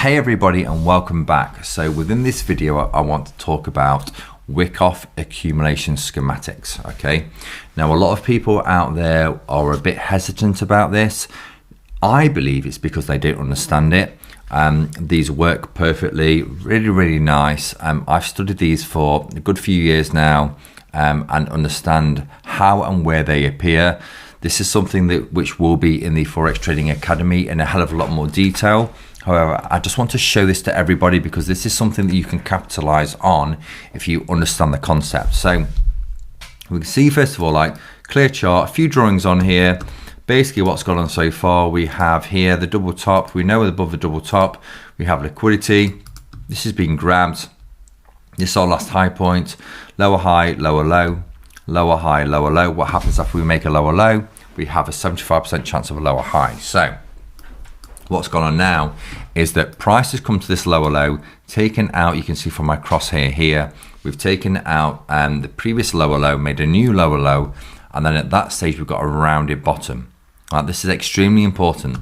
Hey everybody and welcome back. So within this video I want to talk about Wyckoff accumulation schematics. Okay, now a lot of people out there are a bit hesitant about this. I believe it's because they don't understand it. These work perfectly, really nice. I've studied these for a good few years now and understand how and where they appear. This is something which will be in the Forex Trading Academy in a hell of a lot more detail. However, I just want to show this to everybody because this is something that you can capitalize on if you understand the concept. So we can see first of all, like clear chart, a few drawings on here. Basically what's gone on so far, we have here the double top. We know above the double top, we have liquidity. This has been grabbed. This is our last high point, lower high, lower low, lower high, lower low. What happens after we make a lower low? We have a 75% chance of a lower high. So what's gone on now is that price has come to this lower low, taken out, you can see from my crosshair here, we've taken out the previous lower low, made a new lower low, and then at that stage we've got a rounded bottom. Right, this is extremely important.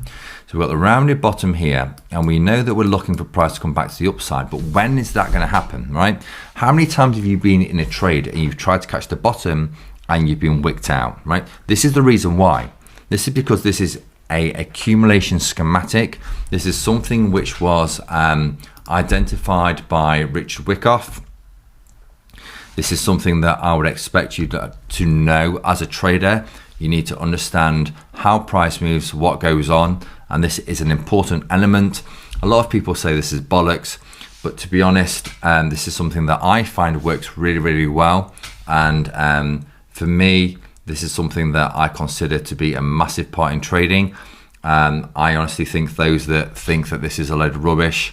So we've got the rounded bottom here, and we know that we're looking for price to come back to the upside, but when is that going to happen, right? How many times have you been in a trade and you've tried to catch the bottom and you've been wicked out, right? This is the reason why. This is because this is a accumulation schematic. This is something which was identified by Richard Wyckoff. This is something that I would expect you to know as a trader. You need to understand how price moves, what goes on, and this is an important element. A lot of people say this is bollocks, but to be honest, this is something that I find works really well. And for me, this is something that I consider to be a massive part in trading. I honestly think those that think that this is a load of rubbish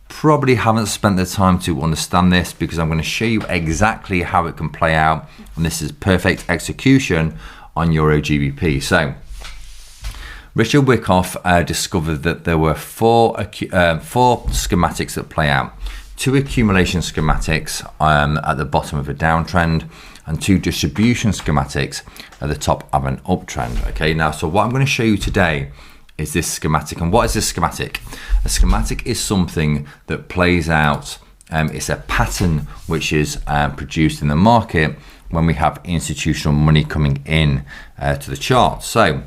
probably haven't spent the time to understand this, because I'm going to show you exactly how it can play out, and this is perfect execution on EURGBP. So Richard Wyckoff discovered that there were four schematics that play out. 2 accumulation schematics at the bottom of a downtrend, and 2 distribution schematics at the top of an uptrend. Okay, now, so what I'm going to show you today is this schematic. And what is this schematic? A schematic is something that plays out, it's a pattern which is produced in the market when we have institutional money coming in to the chart. So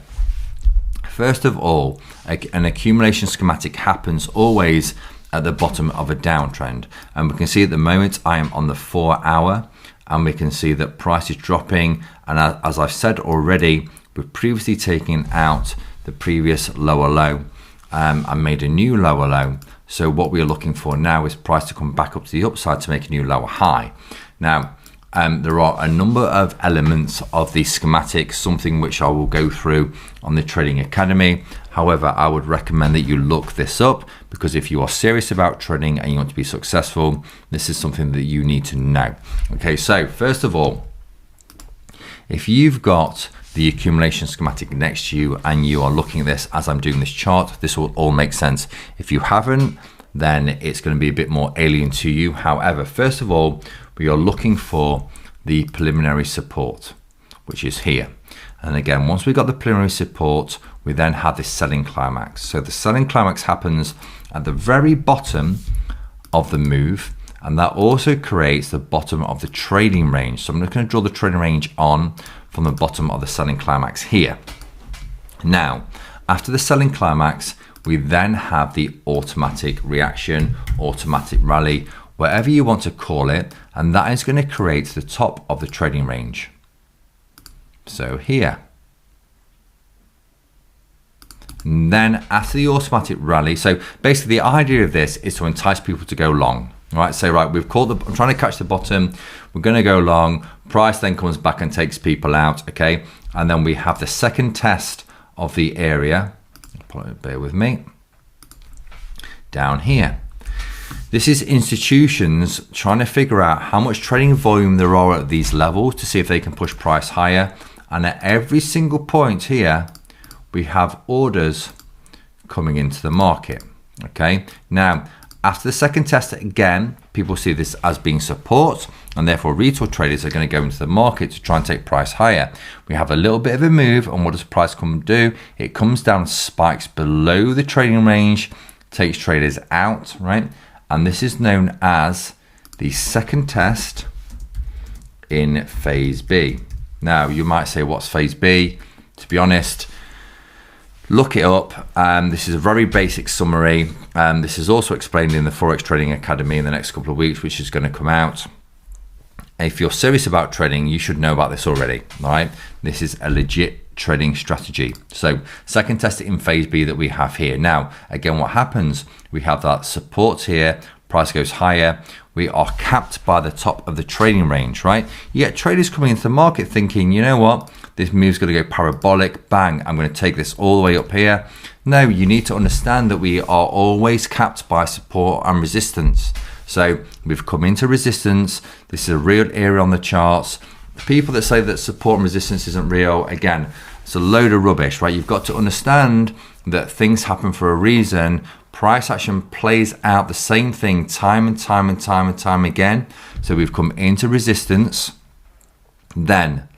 first of all, an accumulation schematic happens always at the bottom of a downtrend, and we can see at the moment I am on the 4-hour, and we can see that price is dropping, and as I've said already, we've previously taken out the previous lower low and made a new lower low. So what we're looking for now is price to come back up to the upside to make a new lower high. Now there are a number of elements of the schematic, something which I will go through on the Trading Academy. However, I would recommend that you look this up, because if you are serious about trading and you want to be successful, this is something that you need to know. Okay, so first of all, if you've got the accumulation schematic next to you and you are looking at this as I'm doing this chart, this will all make sense. If you haven't, then it's going to be a bit more alien to you. However, first of all, we are looking for the preliminary support, which is here. And again, once we got the preliminary support, we then have this selling climax. So the selling climax happens at the very bottom of the move, and that also creates the bottom of the trading range. So I'm just going to draw the trading range on from the bottom of the selling climax here. Now, after the selling climax, we then have the automatic reaction, automatic rally, whatever you want to call it, and that is going to create the top of the trading range. So here. And then after the automatic rally, so basically the idea of this is to entice people to go long. Right, so right, we've caught I'm trying to catch the bottom, we're going to go long, price then comes back and takes people out. Okay, and then we have the second test of the area, bear with me, down here. This is institutions trying to figure out how much trading volume there are at these levels to see if they can push price higher, and at every single point here we have orders coming into the market. Okay, now after the second test, again, people see this as being support, and therefore retail traders are going to go into the market to try and take price higher. We have a little bit of a move, and what does price come do? It comes down, spikes below the trading range, takes traders out, right? And this is known as the second test in phase B. Now, you might say, what's phase B? To be honest, look it up. This is a very basic summary. This is also explained in the Forex Trading Academy in the next couple of weeks, which is going to come out. If you're serious about trading, you should know about this already, all right? This is a legit trading strategy. So second test in phase B that we have here. Now, again, what happens? We have that support here, price goes higher. We are capped by the top of the trading range, right? You get traders coming into the market thinking, you know what? This move's going to go parabolic, bang, I'm going to take this all the way up here. No, you need to understand that we are always capped by support and resistance. So we've come into resistance. This is a real area on the charts. People that say that support and resistance isn't real, again, it's a load of rubbish, right? You've got to understand that things happen for a reason. Price action plays out the same thing time and time and time and time again. So we've come into resistance. Then,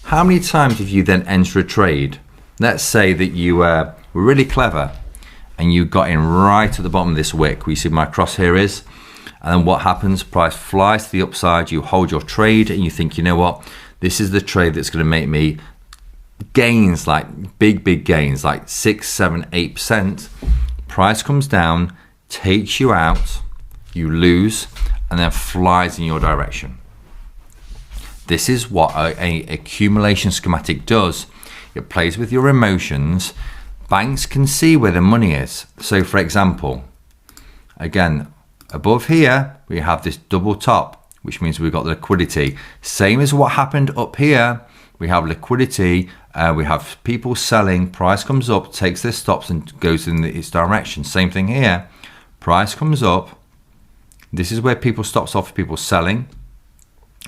how many times have you then entered a trade? Let's say that you were really clever and you got in right at the bottom of this wick. We see my cross here is. And then what happens? Price flies to the upside. You hold your trade and you think, you know what? This is the trade that's going to make me gains, like big gains, like 6, 7, 8%. Price comes down, takes you out, you lose, and then flies in your direction. This is what a accumulation schematic does. It plays with your emotions. Banks can see where the money is. So for example, again, above here, we have this double top, which means we've got the liquidity. Same as what happened up here. We have liquidity. We have people selling. Price comes up, takes their stops and goes in its direction. Same thing here. Price comes up. This is where people stops off, people selling.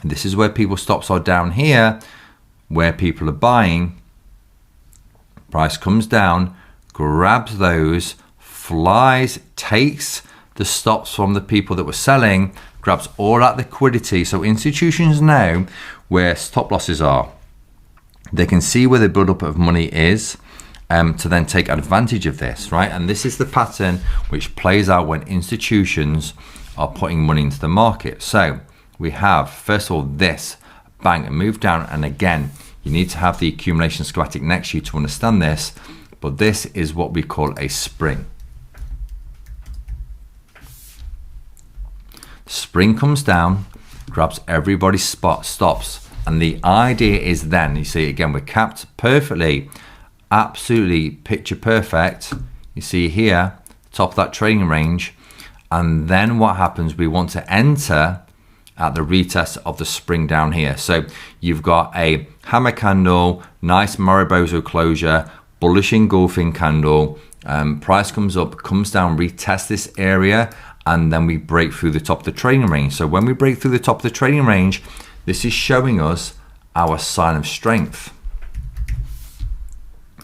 This is where people stops are down here, where people are buying. Price comes down, grabs those, flies, takes the stops from the people that were selling, grabs all that liquidity. So institutions know where stop losses are. They can see where the buildup of money is to then take advantage of this, right? And this is the pattern which plays out when institutions are putting money into the market. So we have, first of all, this, bang, and move down. And again, you need to have the accumulation schematic next to you to understand this. But this is what we call a spring. Spring comes down, grabs everybody's stops. And the idea is then, you see, again, we're capped perfectly, absolutely picture perfect. You see here, top of that trading range. And then what happens? We want to enter at the retest of the spring down here. So you've got a hammer candle, nice Mariposa closure, bullish engulfing candle. Price comes up, comes down, retest this area, and then we break through the top of the trading range. So when we break through the top of the trading range, this is showing us our sign of strength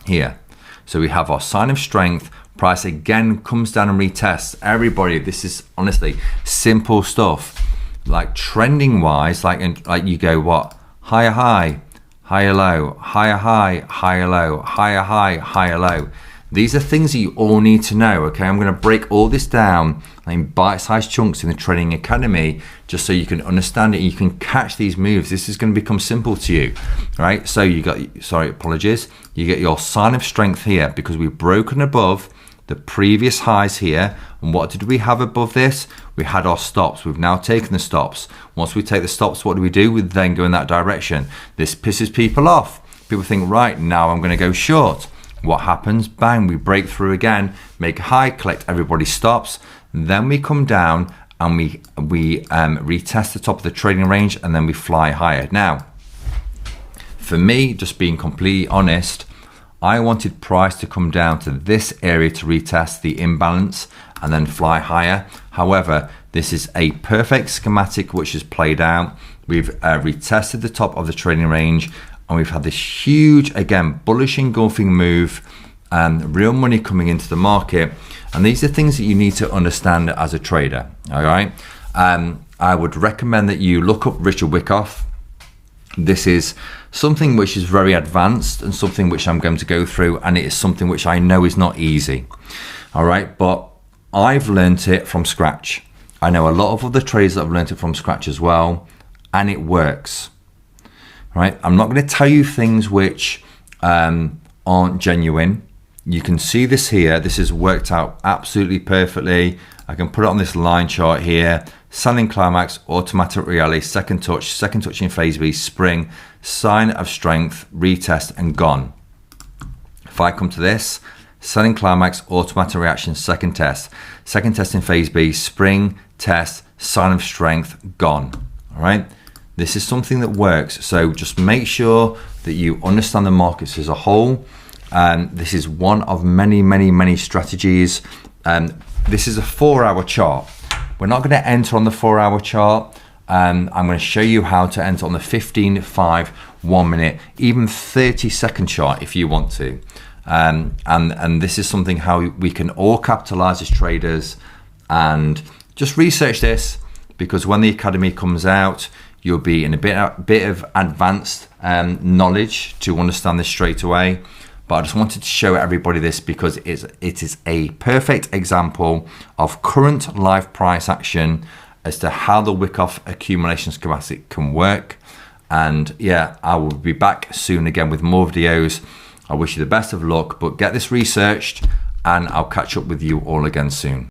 here. So we have our sign of strength. Price again comes down and retests. Everybody, this is honestly simple stuff. Like trending wise, like you go what? Higher high, higher low, higher high, higher low, higher high, higher low. These are things that you all need to know, okay? I'm going to break all this down in bite-sized chunks in the Trading Academy just so you can understand it. You can catch these moves. This is going to become simple to you, right? So you got, sorry, apologies. You get your sign of strength here because we've broken above the previous highs here. And what did we have above this? We had our stops. We've now taken the stops. Once we take the stops, what do? We then go in that direction. This pisses people off. People think, right, now I'm going to go short. What happens? Bang, we break through again, make a high, collect everybody's stops. Then we come down and we retest the top of the trading range and then we fly higher. Now, for me, just being completely honest, I wanted price to come down to this area to retest the imbalance and then fly higher. However, this is a perfect schematic which is played out. We've retested the top of the trading range and we've had this huge, again, bullish engulfing move and real money coming into the market. And these are things that you need to understand as a trader, all right? I would recommend that you look up Richard Wyckoff. This is something which is very advanced and something which I'm going to go through, and it is something which I know is not easy, all right? But I've learnt it from scratch. I know a lot of other traders that have learnt it from scratch as well, and it works. Right? I'm not going to tell you things which aren't genuine. You can see this here. This is worked out absolutely perfectly. I can put it on this line chart here. Selling climax, automatic rally, second touch in phase B, spring, sign of strength, retest, and gone. If I come to this, selling climax, automatic reaction, second test in phase B, spring, test, sign of strength, gone. All right. This is something that works. So just make sure that you understand the markets as a whole. This is one of many strategies. This is a 4-hour chart. We're not going to enter on the 4-hour chart. I'm going to show you how to enter on the 15, 5, 1 minute, even 30-second chart if you want to. And this is something how we can all capitalize as traders. And just research this, because when the academy comes out, you'll be in a bit of advanced knowledge to understand this straight away. But I just wanted to show everybody this because it is a perfect example of current live price action as to how the Wyckoff accumulation schematic can work. And yeah, I will be back soon again with more videos. I wish you the best of luck, but get this researched and I'll catch up with you all again soon.